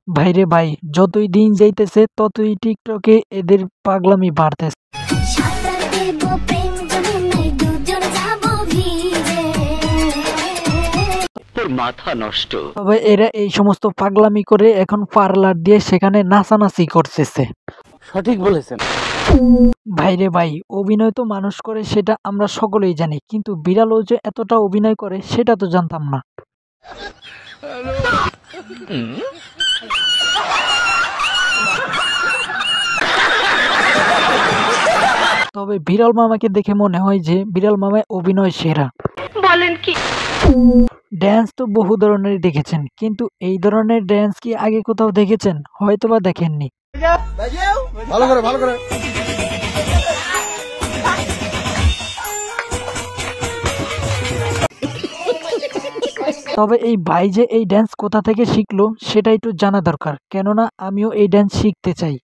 ভাইরে ভাই, যতই দিন যাইতেছে ততই টিকটকে এদের পাগলামি বাড়তেছে। মাথা নষ্ট। তবে এরা এই সমস্ত পাগলামি করে এখন পার্লার দিয়ে সেখানে নাচানাচি করতেছে। সঠিক বলেছেন ভাইরে ভাই, অভিনয় তো মানুষ করে সেটা আমরা সকলেই জানি, কিন্তু বিড়ালও যে এতটা অভিনয় করে সেটা তো জানতাম না। তবে বিড়াল মামাকে দেখে মনে হয় যে বিড়াল মামায় অভিনয় সেরা। বলেন কি? ড্যান্স তো বহু ধরনেরই দেখেছেন, কিন্তু এই ধরনের ড্যান্স কি আগে কোথাও দেখেছেন? হয়তোবা দেখেননি। ভালো করে ভালো করে। তবে এই ভাই যে এই ড্যান্স কোথা থেকে শিখলো সেটা একটু জানা দরকার, কেননা আমিও এই ড্যান্স শিখতে চাই।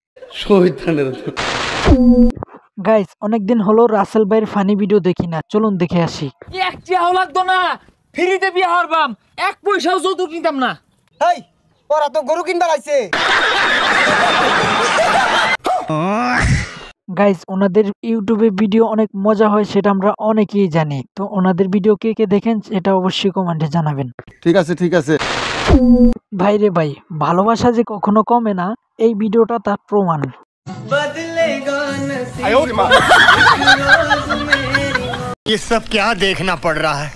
গাইস, অনেকদিন হলো রাসেল ভাইয়ের ফানি ভিডিও দেখি না, চলুন দেখে আসি। এক টাকাও লাগতো না, ফ্রিতে বিয়ে হারবাম, এক পয়সাও যৌতুক নিতাম না। এই ওরা তো গরু কিনবার আইছে। গাইস, ওনাদের ইউটিউবে ভিডিও অনেক মজা হয় সেটা আমরা অনেকেই জানি, তো ওনাদের ভিডিও কে কে দেখেন সেটা অবশ্যই কমেন্টে জানাবেন। ঠিক আছে ঠিক আছে। ভাইরে ভাই, ভালোবাসা যে কখনো কমে না, এই ভিডিওটা তার প্রমাণ। ये सब क्या देखना पड़ रहा है।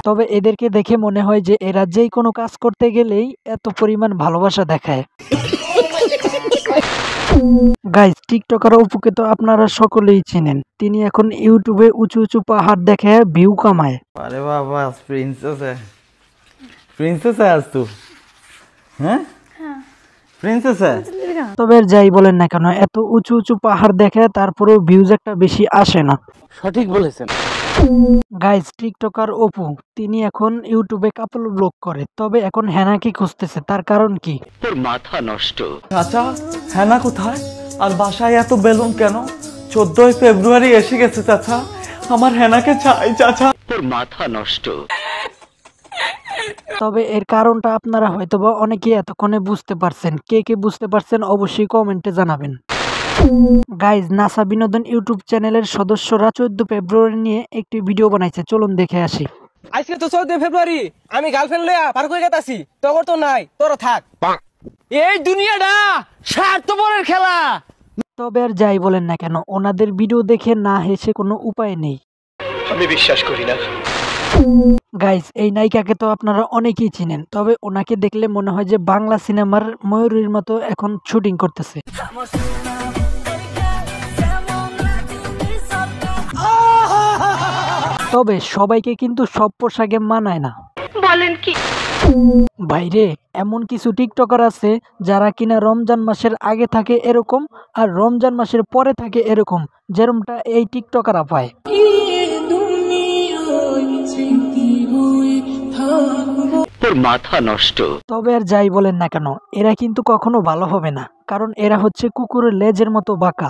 তবে এদেরকে দেখে মনে হয় যে এরা যেই কোনো কাজ করতে গেলেই এত পরিমাণ ভালোবাসা দেখায়। গাইস, টিকটকার অপুকে তো আপনারা সকলেই চেনেন, তিনি এখন ইউটিউবে উঁচু উঁচু পাহাড় দেখে ভিউ কামায়। अरे बाबा प्रिंसेस है, प्रिंसेस है आज तू। हैं? প্রিন্সেস है। তবে আর যাই বলেন না কেন, এত উঁচু উঁচু পাহাড় দেখে তারপরেও ভিউজ একটা বেশি আসে না। সঠিক বলেছেন গাইস, টিকটকার অপু তিনি এখন ইউটিউবে কাপল ব্লগ করে, তবে এখন হেনাকে খুঁজতেছে, তার কারণ কি? তোর মাথা নষ্ট। চাচা হেনা কোথায় আর বাসায় এত বেলুন কেন? 14 ফেব্রুয়ারি এসে গেছে চাচা, আমার হেনাকে চাই চাচা। তোর মাথা নষ্ট। তবে এর কারণটা আপনারা হয়তোবা অনেকেই এতক্ষণে বুঝতে পারছেন, কে কে বুঝতে পারছেন অবশ্যই কমেন্টে জানাবেন। গাইজ, নাসা বিনোদন ইউটিউব চ্যানেলের সদস্যরা 14 ফেব্রুয়ারি নিয়ে একটি ভিডিও বানাইছে, চলুন দেখে আসি। আজকে তো 14 ফেব্রুয়ারি, আমি গার্লফ্রেন্ড লইয়া পার করে গেতাছি, তোর তো নাই, তোরা থাক। এই দুনিয়াটা স্বার্থপরের খেলা। তবে আর যাই বলেন না কেন, ওনাদের ভিডিও দেখে না হেসে কোনো উপায় নেই। আমি বিশ্বাস করি না। গাইজ, এই নায়িকাকে তো আপনারা অনেকেই চিনেন, তবে ওনাকে দেখলে মনে হয় যে বাংলা সিনেমার ময়ূরীর মতো এখন শুটিং করতেছে। তবে সবাইকে কিন্তু সব পোশাকে মানায় না। বলেন কি? বাইরে এমন কিছু টিকটকার আছে যারা কিনা রমজান মাসের আগে থাকে এরকম, আর রমজান মাসের পরে থাকে এরকম, যেরকমটা এই টিকটকাররা পায়। তোর মাথা নষ্ট। তবে আর যাই বলেন না কেন, এরা কিন্তু কখনো ভালো হবে না, কারণ এরা হচ্ছে কুকুরের লেজের মতো বাঁকা।